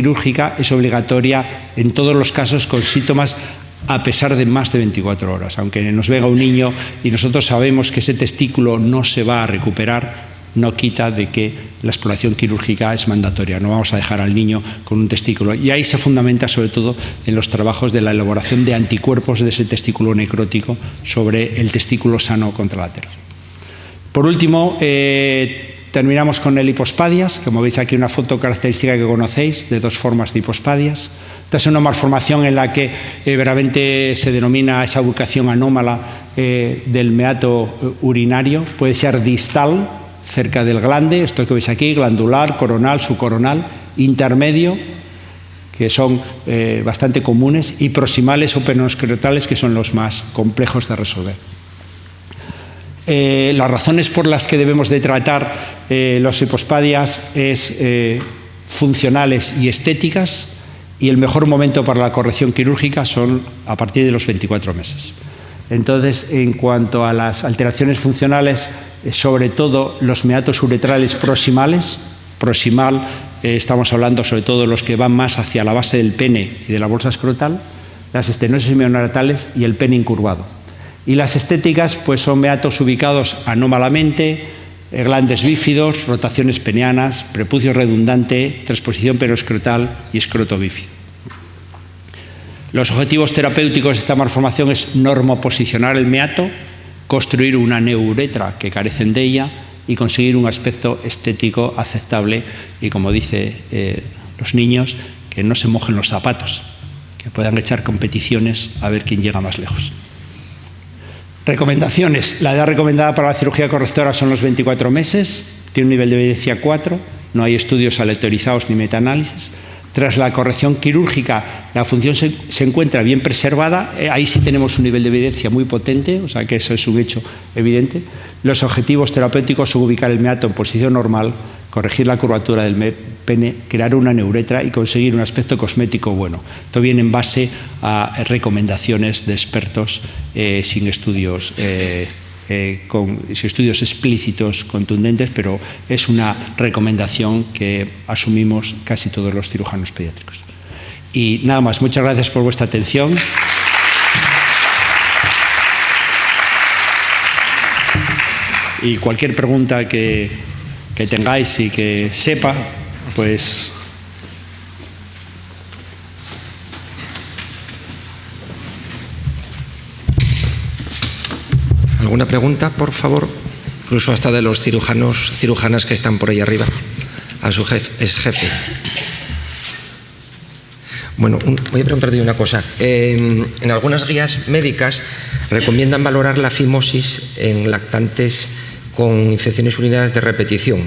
quirúrgica es obligatoria en todos los casos con síntomas a pesar de más de 24 horas. Aunque nos venga un niño y nosotros sabemos que ese testículo no se va a recuperar, no quita de que la exploración quirúrgica es mandatoria. No vamos a dejar al niño con un testículo. Y ahí se fundamenta sobre todo en los trabajos de la elaboración de anticuerpos de ese testículo necrótico sobre el testículo sano contralateral. Por último, terminamos con el hipospadias. Como veis aquí una foto característica que conocéis de dos formas de hipospadias. Esta es una malformación en la que verdaderamente se denomina esa ubicación anómala del meato urinario. Puede ser distal, cerca del glande, esto que veis aquí, glandular, coronal, subcoronal, intermedio, que son bastante comunes, y proximales o penoscrotales, que son los más complejos de resolver. Las razones por las que debemos de tratar los hipospadias es funcionales y estéticas, y el mejor momento para la corrección quirúrgica son a partir de los 24 meses. Entonces, en cuanto a las alteraciones funcionales, sobre todo los meatos uretrales proximales, proximal, estamos hablando sobre todo de los que van más hacia la base del pene y de la bolsa escrotal, las estenosis neonatales y el pene incurvado. Y las estéticas, pues son meatos ubicados anómalamente, glandes bífidos, rotaciones penianas, prepucio redundante, transposición penoscrotal y escroto bífido. Los objetivos terapéuticos de esta malformación es normoposicionar el meato, construir una neuretra que carecen de ella y conseguir un aspecto estético aceptable y, como dice los niños, que no se mojen los zapatos, que puedan echar competiciones a ver quién llega más lejos. Recomendaciones. La edad recomendada para la cirugía correctora son los 24 meses, tiene un nivel de evidencia 4, no hay estudios aleatorizados ni metaanálisis. Tras la corrección quirúrgica, la función se encuentra bien preservada, ahí sí tenemos un nivel de evidencia muy potente, o sea que eso es un hecho evidente. Los objetivos terapéuticos son ubicar el meato en posición normal, corregir la curvatura del pene, crear una neuretra y conseguir un aspecto cosmético bueno. Esto viene en base a recomendaciones de expertos sin estudios explícitos, contundentes, pero es una recomendación que asumimos casi todos los cirujanos pediátricos. Y nada más, muchas gracias por vuestra atención. Y cualquier pregunta que tengáis y que sepa, pues... ¿Alguna pregunta, por favor? Incluso hasta de los cirujanas que están por ahí arriba, a su jefe. Bueno, voy a preguntarte una cosa. En algunas guías médicas recomiendan valorar la fimosis en lactantes con infecciones urinarias de repetición.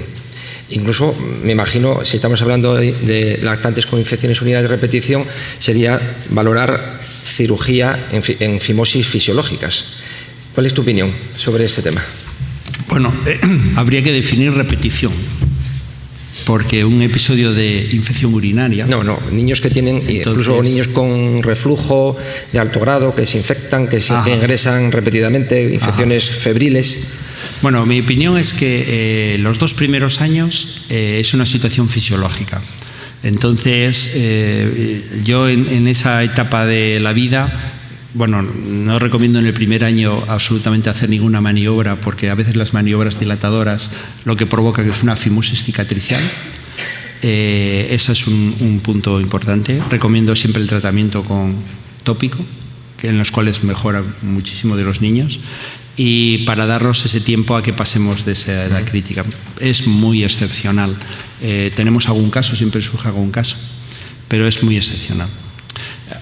Incluso, me imagino, si estamos hablando de lactantes con infecciones urinarias de repetición, sería valorar cirugía en fimosis fisiológicas. ¿Cuál es tu opinión sobre este tema? Bueno, habría que definir repetición, porque un episodio de infección urinaria... No, niños que tienen, entonces, incluso niños con reflujo de alto grado, que se infectan, que ingresan repetidamente, infecciones febriles... Bueno, mi opinión es que los 2 primeros años es una situación fisiológica. Entonces, yo en esa etapa de la vida... Bueno, no recomiendo en el primer año absolutamente hacer ninguna maniobra, porque a veces las maniobras dilatadoras lo que provoca es una fimosis cicatricial. Ese es un punto importante. Recomiendo siempre el tratamiento con tópico, en los cuales mejora muchísimo de los niños, y para darnos ese tiempo a que pasemos de esa edad crítica. Es muy excepcional. Tenemos algún caso, siempre surge algún caso, pero es muy excepcional.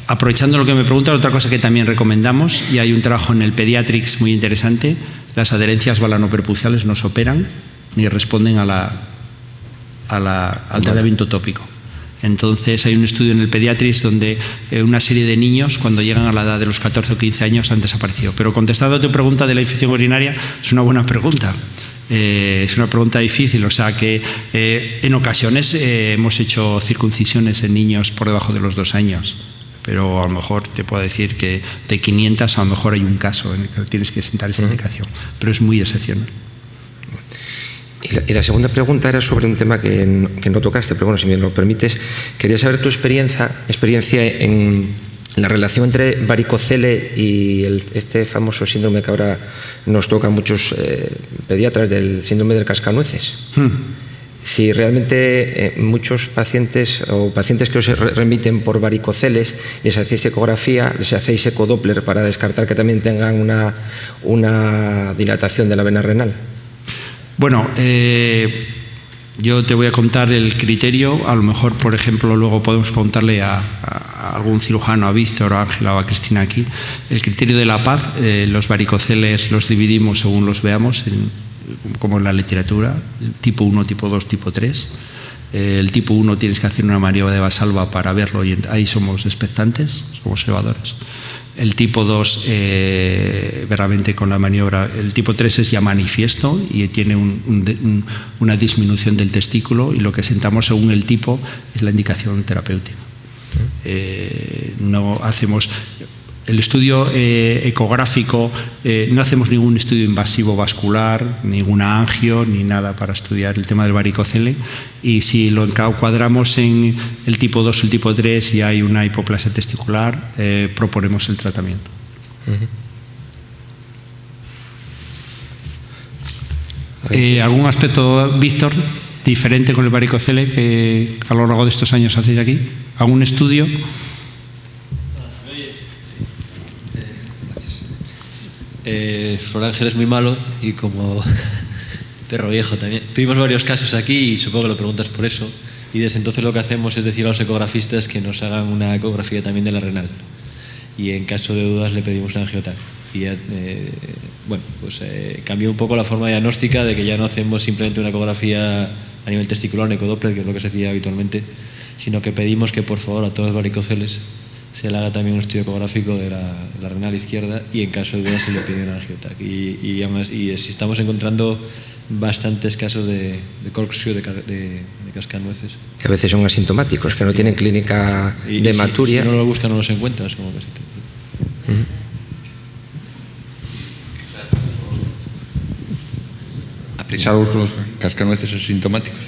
Aprovechando lo que me preguntan, otra cosa que también recomendamos, y hay un trabajo en el Pediatrics muy interesante, las adherencias balanoperpuciales no se operan ni responden al tratamiento tópico. Entonces hay un estudio en el Pediatrics donde una serie de niños, cuando llegan a la edad de los 14 o 15 años, han desaparecido. Pero contestando a tu pregunta de la infección urinaria, es una buena pregunta. Es una pregunta difícil, o sea que en ocasiones hemos hecho circuncisiones en niños por debajo de los 2 años. Pero a lo mejor te puedo decir que de 500 a lo mejor hay un caso en el que tienes que sentar esa indicación, pero es muy excepcional. Y la segunda pregunta era sobre un tema que no tocaste, pero bueno, si me lo permites, quería saber tu experiencia en la relación entre varicocele y este famoso síndrome que ahora nos toca a muchos pediatras, del síndrome del cascanueces. Si realmente muchos pacientes o pacientes que os remiten por varicoceles les hacéis ecografía, les hacéis ecodoppler para descartar que también tengan una dilatación de la vena renal. Bueno, yo te voy a contar el criterio. A lo mejor, por ejemplo, luego podemos preguntarle a algún cirujano, a Víctor, a Ángela o a Cristina aquí. El criterio de la paz, los varicoceles los dividimos según los veamos, como en la literatura, tipo 1, tipo 2, tipo 3. El tipo 1 tienes que hacer una maniobra de Valsalva para verlo y ahí somos expectantes, somos observadores. El tipo 2, verdaderamente con la maniobra. El tipo 3 es ya manifiesto y tiene una disminución del testículo, y lo que sentamos según el tipo es la indicación terapéutica. No hacemos el estudio ecográfico, no hacemos ningún estudio invasivo vascular, ninguna angio, ni nada para estudiar el tema del varicocele, y si lo encuadramos en el tipo 2 o el tipo 3 y hay una hipoplasia testicular, proponemos el tratamiento. ¿Algún aspecto, Víctor, diferente con el varicocele que a lo largo de estos años hacéis aquí? ¿Algún estudio? Flor Ángel es muy malo y como perro viejo también. Tuvimos varios casos aquí y supongo que lo preguntas por eso. Y desde entonces lo que hacemos es decir a los ecografistas que nos hagan una ecografía también de la renal. Y en caso de dudas le pedimos una angiotac. Y cambió un poco la forma diagnóstica, de que ya no hacemos simplemente una ecografía a nivel testicular, un ecodoppler, que es lo que se hacía habitualmente, sino que pedimos que por favor a todos los varicoceles se le haga también un estudio ecográfico de la renal izquierda, y en caso de duda se le pide una angiotac. Y si estamos encontrando bastantes casos de corkscrew, de cascanueces. Que a veces son asintomáticos, que no tienen clínica de hematuria. Si no lo buscan, no los encuentras, como casi todo. ¿Aplicados los cascanueces asintomáticos?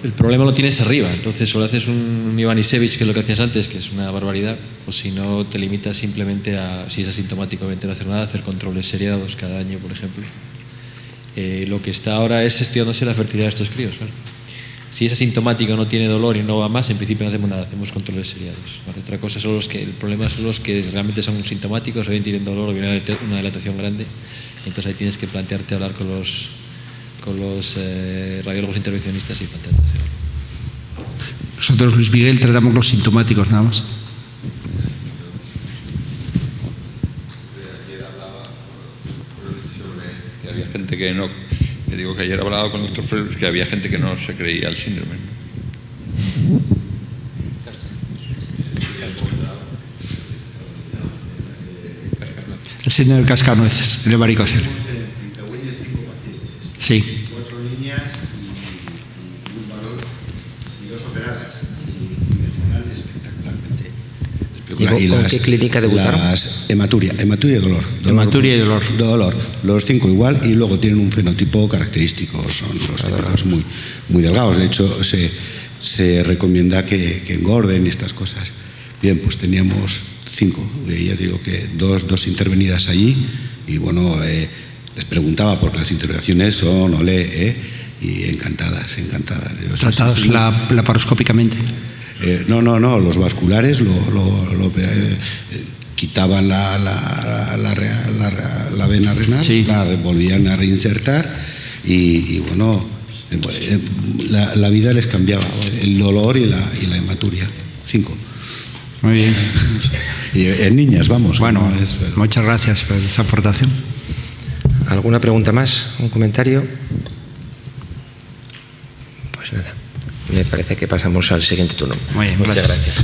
El problema lo tienes arriba, entonces solo haces un Ivanisevic, que es lo que hacías antes, que es una barbaridad, o si no te limitas simplemente a, si es asintomático, no hacer nada, hacer controles seriados cada año, por ejemplo. Lo que está ahora es estudiándose la fertilidad de estos críos, ¿vale? Si es asintomático, no tiene dolor y no va más, en principio no hacemos nada, hacemos controles seriados, ¿vale? Otra cosa son el problema son los que realmente son sintomáticos, o bien tienen dolor o bien una dilatación grande, entonces ahí tienes que plantearte hablar con los radiólogos intervencionistas y plantearte hacer algo. Nosotros, Luis Miguel, tratamos los sintomáticos nada más. Ayer hablaba sobre que había gente que no. Le digo que ayer hablaba con el doctor Freire que había gente que no se creía el síndrome. El síndrome del cascanueces, el varicocele. Sí. 4 niñas y un varón y 2 operadas y mejoran espectacularmente. ¿Y con qué clínica debutaron? Hematuria y dolor. Hematuria y dolor. Dolor. Los 5 igual, y luego tienen un fenotipo característico, son los típicos muy delgados. De hecho, se recomienda que engorden y estas cosas. Bien, pues teníamos 5, ya digo que dos intervenidas allí, y bueno, les preguntaba porque las intervenciones son y encantadas. ¿Tratados laparoscópicamente? No, los vasculares quitaban la vena renal, sí. La volvían a reinsertar y bueno, la vida les cambiaba, el dolor y la hematuria. 5. Muy bien. Y en niñas, vamos. Bueno, no muchas gracias por esa aportación. ¿Alguna pregunta más? ¿Un comentario? Pues nada, me parece que pasamos al siguiente turno. Muy bien, muchas gracias.